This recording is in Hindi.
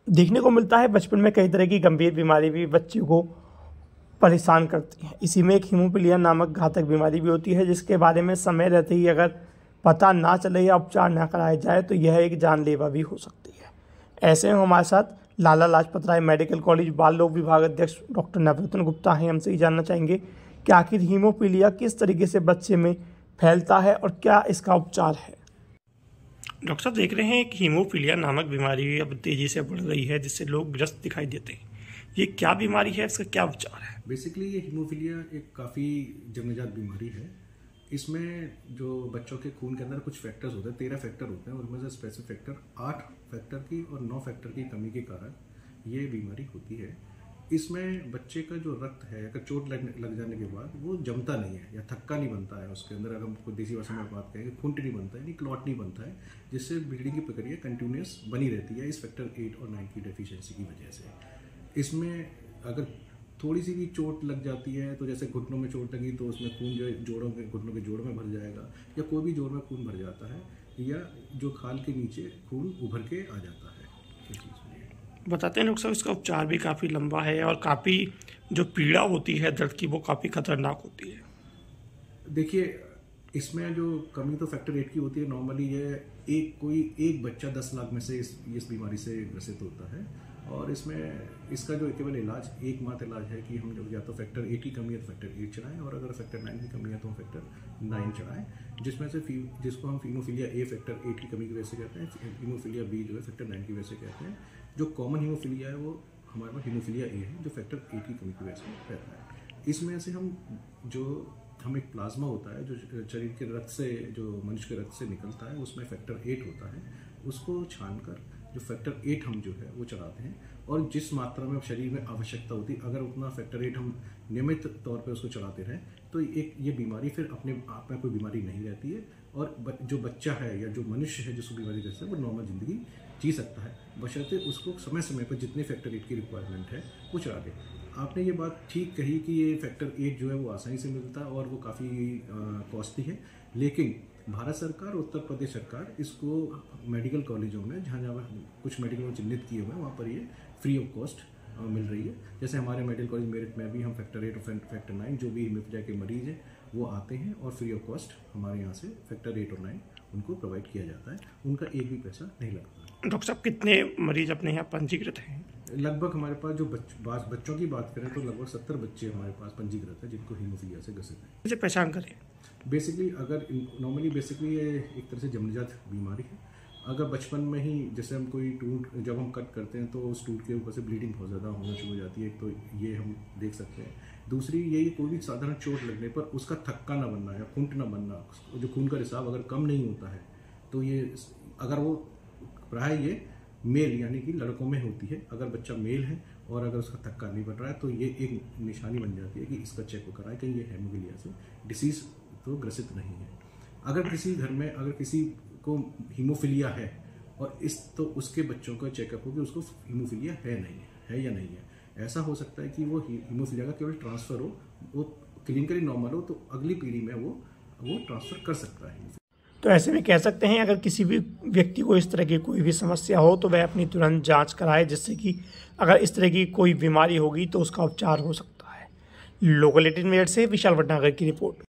देखने को मिलता है बचपन में कई तरह की गंभीर बीमारी भी बच्चों को परेशान करती है। इसी में एक हीमोफीलिया नामक घातक बीमारी भी होती है, जिसके बारे में समय रहते ही अगर पता ना चले या उपचार ना कराया जाए तो यह एक जानलेवा भी हो सकती है। ऐसे में हमारे साथ लाला लाजपत राय मेडिकल कॉलेज बाल रोग विभाग अध्यक्ष डॉक्टर नवरत्न गुप्ता हैं। हमसे ये जानना चाहेंगे कि आखिर हीमोफीलिया किस तरीके से बच्चे में फैलता है और क्या इसका उपचार है। डॉक्टर साहब, देख रहे हैं कि हीमोफीलिया नामक बीमारी अब तेजी से बढ़ रही है, जिससे लोग ग्रस्त दिखाई देते हैं। ये क्या बीमारी है, इसका क्या उपचार है? बेसिकली ये हीमोफीलिया एक काफ़ी जन्मजात बीमारी है। इसमें जो बच्चों के खून के अंदर कुछ फैक्टर्स होते हैं, 13 फैक्टर होते हैं, उनमें से स्पेसिफिक फैक्टर 8 फैक्टर की और 9 फैक्टर की कमी के कारण ये बीमारी होती है। इसमें बच्चे का जो रक्त है, अगर चोट लग जाने के बाद वो जमता नहीं है या थक्का नहीं बनता है, उसके अंदर अगर हम देसी भाषा में बात करें खूंट नहीं बनता है, नहीं क्लॉट नहीं बनता है, जिससे ब्लीडिंग की प्रक्रिया कंटिन्यूस बनी रहती है इस फैक्टर 8 और 9 की डेफिशिएंसी की वजह से। इसमें अगर थोड़ी सी भी चोट लग जाती है, तो जैसे घुटनों में चोट लगी तो उसमें खून जो जोड़ों के घुटनों के जोड़ में भर जाएगा, या कोई भी जोड़ में खून भर जाता है, या जो खाल के नीचे खून उभर के आ जाता है। बताते हैं डॉक्टर साहब, इसका उपचार भी काफ़ी लंबा है और काफ़ी जो पीड़ा होती है दर्द की वो काफ़ी खतरनाक होती है। देखिए, इसमें जो कमी तो फैक्टर 8 की होती है। नॉर्मली ये कोई एक बच्चा 10 लाख में से इस बीमारी से ग्रसित होता है, और इसमें इसका जो केवल इलाज एकमात्र इलाज है कि हम जब या तो फैक्टर 8 की कमी है तो फैक्टर 8 चढ़ाएं, और अगर फैक्टर 9 की कमी है तो हम फैक्टर 9 चढ़ाएं, जिसमें से जिसको हम हीमोफीलिया ए फैक्टर 8 की कमी की वजह से कहते हैं, हीमोफीलिया बी जो है फैक्टर 9 की वजह से कहते हैं। जो कॉमन हीमोफीलिया है वो हमारे पास हीमोफीलिया ए है, जो फैक्टर 8 की कमी की वजह से रहता है। इसमें से हम एक प्लाज्मा होता है जो शरीर के रक्त से, जो मनुष्य के रक्त से निकलता है, उसमें फैक्टर 8 होता है। उसको छानकर जो फैक्टर 8 हम जो है वो चढ़ाते हैं, और जिस मात्रा में शरीर में आवश्यकता होती है, अगर उतना फैक्टर 8 हम नियमित तौर पे उसको चढ़ाते रहें तो ये बीमारी फिर अपने आप में कोई बीमारी नहीं रहती है, और जो बच्चा है या जो मनुष्य है जिसको बीमारी रहती है वो नॉर्मल ज़िंदगी जी सकता है, बशर्ते उसको समय समय पर जितने फैक्टर 8 की रिक्वायरमेंट है वो चढ़ा दे। आपने ये बात ठीक कही कि ये फैक्टर 8 जो है वो आसानी से मिलता है और वो काफ़ी कॉस्टली है, लेकिन भारत सरकार, उत्तर प्रदेश सरकार इसको मेडिकल कॉलेजों में जहाँ जहाँ कुछ मेडिकल चिन्हित किए हुए हैं वहाँ पर ये फ्री ऑफ कॉस्ट मिल रही है। जैसे हमारे मेडिकल कॉलेज मेरिट में भी हम फैक्टर 8 और फैक्टर 9 जो भी हीमोफीलिया के मरीज हैं वो आते हैं, और फ्री ऑफ कॉस्ट हमारे यहाँ से फैक्टर 8 और 9 उनको प्रोवाइड किया जाता है। उनका एक भी पैसा नहीं लगता। डॉक्टर साहब, कितने मरीज अपने यहाँ पंजीकृत हैं? लगभग हमारे पास जो बच्चों की बात करें तो लगभग 70 बच्चे हमारे पास पंजीकृत हैं जिनको हीमोफीलिया से ग्रसित है। कैसे पहचान करें? बेसिकली बेसिकली ये एक तरह से जन्मजात बीमारी है। अगर बचपन में ही जैसे हम कोई टूट जब हम कट करते हैं तो उस टूट के ऊपर से ब्लीडिंग बहुत ज़्यादा होना शुरू हो जाती है, तो ये हम देख सकते हैं। दूसरी ये कोई भी साधारण चोट लगने पर उसका थक्का ना बनना या खूंट ना बनना, जो खून का रिसाव अगर कम नहीं होता है तो ये, अगर वो प्राय ये मेल यानी कि लड़कों में होती है, अगर बच्चा मेल है और अगर उसका थक्का नहीं बन रहा है तो ये एक निशानी बन जाती है कि इसका चेक कराएं कहीं ये हीमोफीलिया से डिसीज तो ग्रसित नहीं है। अगर किसी घर में अगर किसी को हीमोफीलिया है और तो उसके बच्चों का चेकअप हो कि उसको हीमोफीलिया है या नहीं है। ऐसा हो सकता है कि वो हीमोफीलिया का केवल ट्रांसफर हो, वो क्लिनिकली नॉर्मल हो तो अगली पीढ़ी में वो ट्रांसफर कर सकता है। तो ऐसे में कह सकते हैं अगर किसी भी व्यक्ति को इस तरह की कोई भी समस्या हो तो वह अपनी तुरंत जांच कराए, जिससे कि अगर इस तरह की कोई बीमारी होगी तो उसका उपचार हो सकता है। लोकल 18 मिनट से विशाल भटनागर की रिपोर्ट।